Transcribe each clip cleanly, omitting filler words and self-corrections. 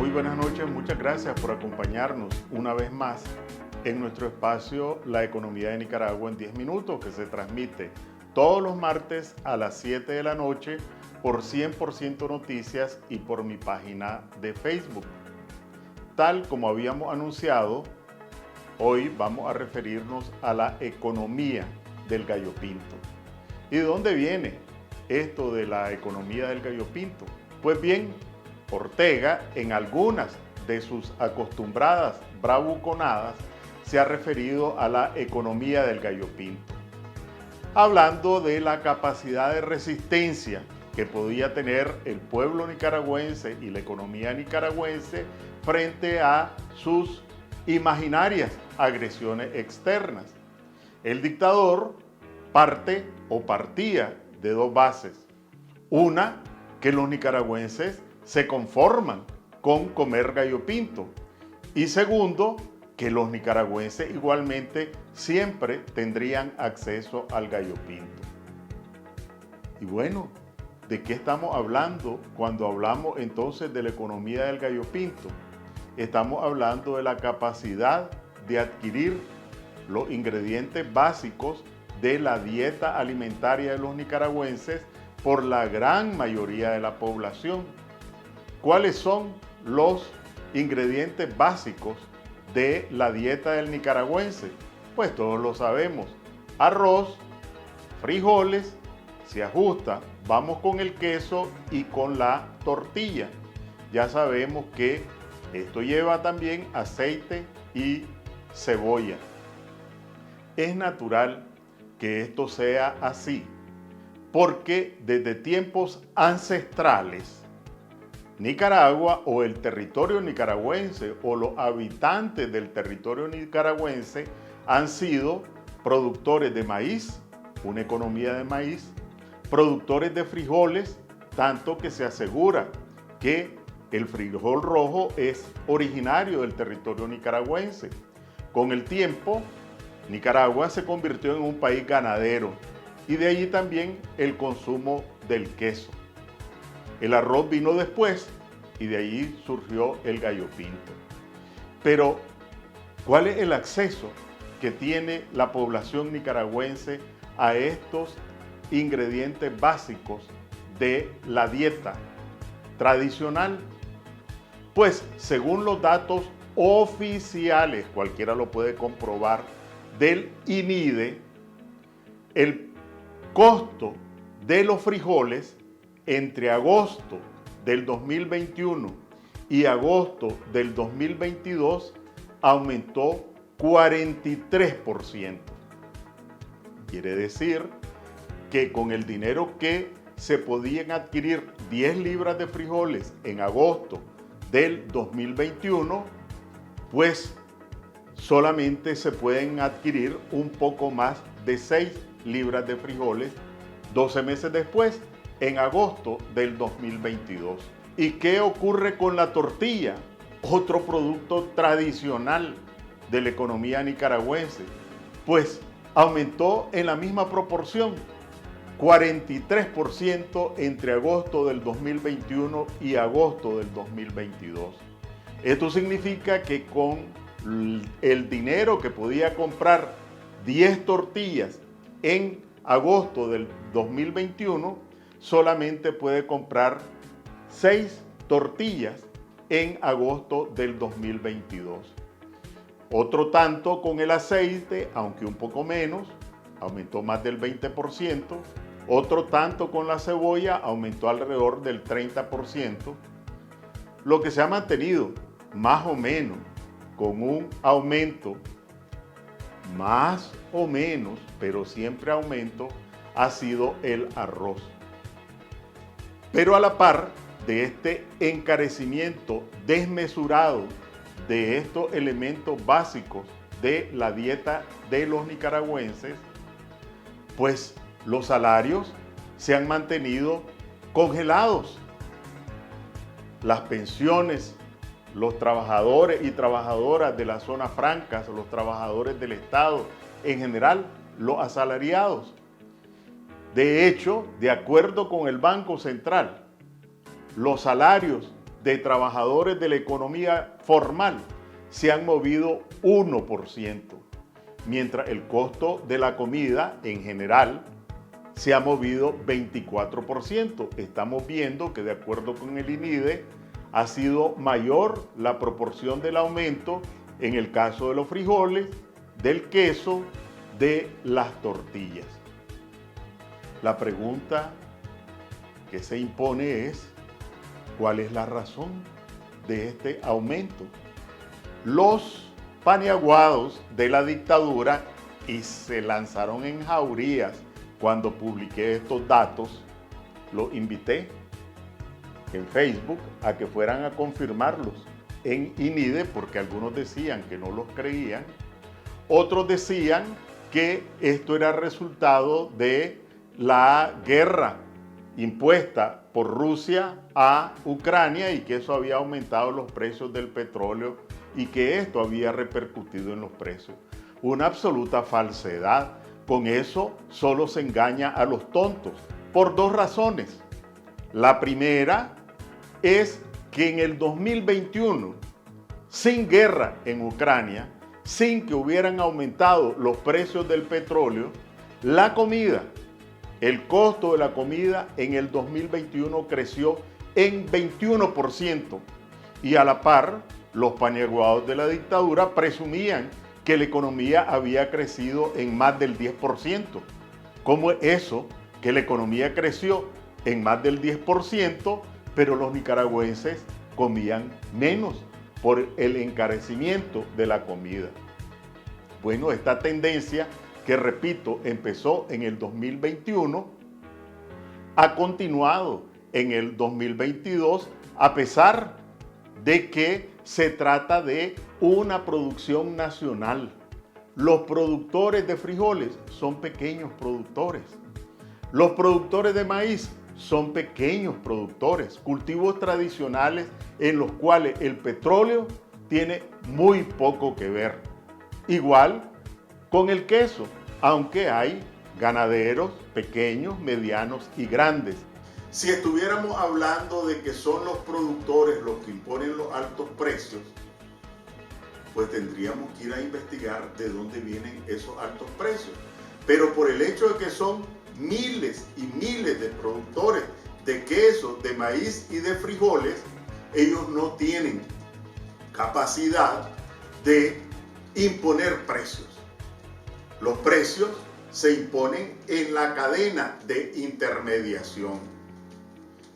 Muy buenas noches, muchas gracias por acompañarnos una vez más en nuestro espacio La Economía de Nicaragua en 10 minutos, que se transmite todos los martes a las 7 de la noche por 100% Noticias y por mi página de Facebook. Tal como habíamos anunciado, hoy vamos a referirnos a la economía del gallo pinto. ¿Y de dónde viene esto de la economía del gallo pinto? Pues bien, Ortega, en algunas de sus acostumbradas bravuconadas, se ha referido a la economía del gallo pinto, hablando de la capacidad de resistencia que podía tener el pueblo nicaragüense y la economía nicaragüense frente a sus imaginarias agresiones externas. El dictador partía de dos bases. Una, que los nicaragüenses se conforman con comer gallo pinto. Y segundo, que los nicaragüenses igualmente siempre tendrían acceso al gallo pinto. Y bueno, ¿de qué estamos hablando cuando hablamos entonces de la economía del gallo pinto? Estamos hablando de la capacidad de adquirir los ingredientes básicos de la dieta alimentaria de los nicaragüenses por la gran mayoría de la población. ¿Cuáles son los ingredientes básicos de la dieta del nicaragüense? Pues todos lo sabemos. Arroz, frijoles, se ajusta, vamos con el queso y con la tortilla. Ya sabemos que esto lleva también aceite y cebolla. Es natural que esto sea así, porque desde tiempos ancestrales, Nicaragua o el territorio nicaragüense o los habitantes del territorio nicaragüense han sido productores de maíz, una economía de maíz, productores de frijoles, tanto que se asegura que el frijol rojo es originario del territorio nicaragüense. Con el tiempo, Nicaragua se convirtió en un país ganadero y de allí también el consumo del queso. El arroz vino después y de ahí surgió el gallo pinto. Pero, ¿cuál es el acceso que tiene la población nicaragüense a estos ingredientes básicos de la dieta tradicional? Pues, según los datos oficiales, cualquiera lo puede comprobar, del INIDE, el costo de los frijoles entre agosto del 2021 y agosto del 2022 aumentó 43%. Quiere decir que con el dinero que se podían adquirir 10 libras de frijoles en agosto del 2021, pues solamente se pueden adquirir un poco más de 6 libras de frijoles 12 meses después, en agosto del 2022. ¿Y qué ocurre con la tortilla? Otro producto tradicional de la economía nicaragüense. Pues aumentó en la misma proporción, 43% entre agosto del 2021 y agosto del 2022. Esto significa que con el dinero que podía comprar 10 tortillas en agosto del 2021, solamente puede comprar 6 tortillas en agosto del 2022. Otro tanto con el aceite, aunque un poco menos, aumentó más del 20%. Otro tanto con la cebolla, aumentó alrededor del 30%. Lo que se ha mantenido más o menos con un aumento, más o menos, pero siempre aumento, ha sido el arroz. Pero a la par de este encarecimiento desmesurado de estos elementos básicos de la dieta de los nicaragüenses, pues los salarios se han mantenido congelados. Las pensiones, los trabajadores y trabajadoras de las zonas francas, los trabajadores del Estado, en general, los asalariados. De hecho, de acuerdo con el Banco Central, los salarios de trabajadores de la economía formal se han movido 1%, mientras el costo de la comida en general se ha movido 24%. Estamos viendo que de acuerdo con el INIDE ha sido mayor la proporción del aumento en el caso de los frijoles, del queso, de las tortillas. La pregunta que se impone es, ¿cuál es la razón de este aumento? Los paniaguados de la dictadura, y se lanzaron en jaurías cuando publiqué estos datos, los invité en Facebook a que fueran a confirmarlos en INIDE, porque algunos decían que no los creían, otros decían que esto era resultado de la guerra impuesta por Rusia a Ucrania y que eso había aumentado los precios del petróleo y que esto había repercutido en los precios. Una absoluta falsedad. Con eso solo se engaña a los tontos por dos razones. La primera es que en el 2021, sin guerra en Ucrania, sin que hubieran aumentado los precios del petróleo, la comida, el costo de la comida en el 2021 creció en 21%, y a la par los paniaguados de la dictadura presumían que la economía había crecido en más del 10%. ¿Cómo es eso que la economía creció en más del 10%, pero los nicaragüenses comían menos por el encarecimiento de la comida? Bueno, esta tendencia, que repito, empezó en el 2021, ha continuado en el 2022, a pesar de que se trata de una producción nacional. Los productores de frijoles son pequeños productores. Los productores de maíz son pequeños productores, cultivos tradicionales en los cuales el petróleo tiene muy poco que ver. Igual con el queso, aunque hay ganaderos pequeños, medianos y grandes. Si estuviéramos hablando de que son los productores los que imponen los altos precios, pues tendríamos que ir a investigar de dónde vienen esos altos precios. Pero por el hecho de que son miles y miles de productores de queso, de maíz y de frijoles, ellos no tienen capacidad de imponer precios. Los precios se imponen en la cadena de intermediación.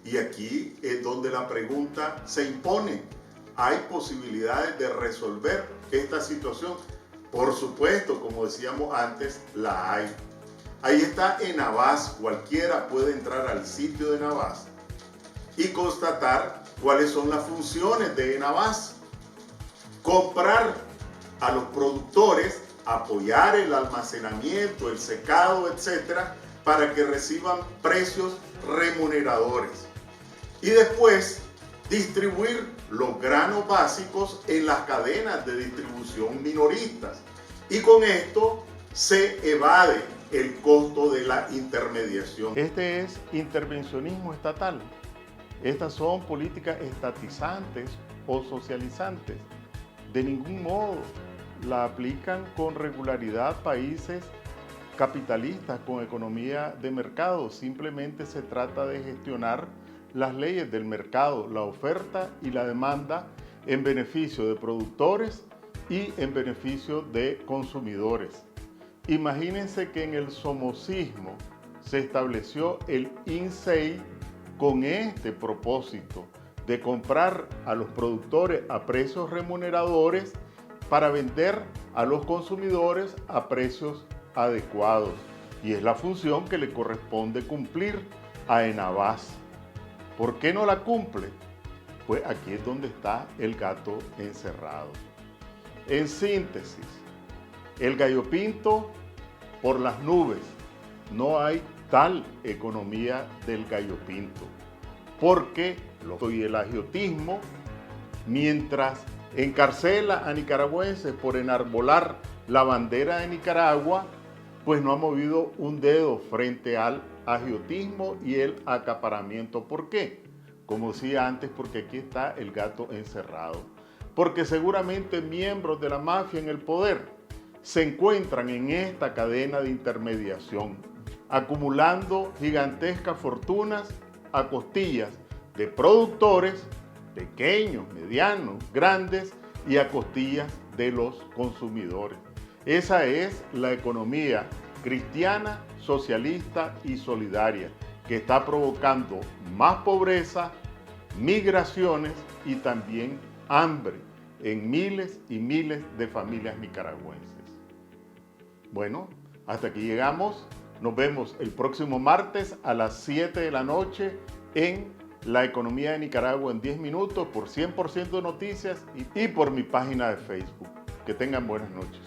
Y aquí es donde la pregunta se impone. ¿Hay posibilidades de resolver esta situación? Por supuesto, como decíamos antes, la hay. Ahí está Enavás. Cualquiera puede entrar al sitio de Enavás y constatar cuáles son las funciones de Enavás. Comprar a los productores, apoyar el almacenamiento, el secado, etcétera, para que reciban precios remuneradores. Y después distribuir los granos básicos en las cadenas de distribución minoristas. Y con esto se evade el costo de la intermediación. Este es intervencionismo estatal. Estas son políticas estatizantes o socializantes. De ningún modo la aplican con regularidad países capitalistas con economía de mercado. Simplemente se trata de gestionar las leyes del mercado, la oferta y la demanda en beneficio de productores y en beneficio de consumidores. Imagínense que en el somocismo se estableció el INSEI con este propósito de comprar a los productores a precios remuneradores para vender a los consumidores a precios adecuados. Y es la función que le corresponde cumplir a Enavás. ¿Por qué no la cumple? Pues aquí es donde está el gato encerrado. En síntesis, el gallo pinto por las nubes. No hay tal economía del gallo pinto, porque y el agiotismo, mientras encarcela a nicaragüenses por enarbolar la bandera de Nicaragua, pues no ha movido un dedo frente al agiotismo y el acaparamiento. ¿Por qué? como decía antes, porque aquí está el gato encerrado. Porque seguramente miembros de la mafia en el poder se encuentran en esta cadena de intermediación, acumulando gigantescas fortunas a costillas de productores pequeños, medianos, grandes y a costillas de los consumidores. Esa es la economía cristiana, socialista y solidaria, que está provocando más pobreza, migraciones y también hambre en miles y miles de familias nicaragüenses. Bueno, hasta aquí llegamos. Nos vemos el próximo martes a las 7 de la noche en La Economía de Nicaragua en 10 minutos por 100% Noticias y por mi página de Facebook. Que tengan buenas noches.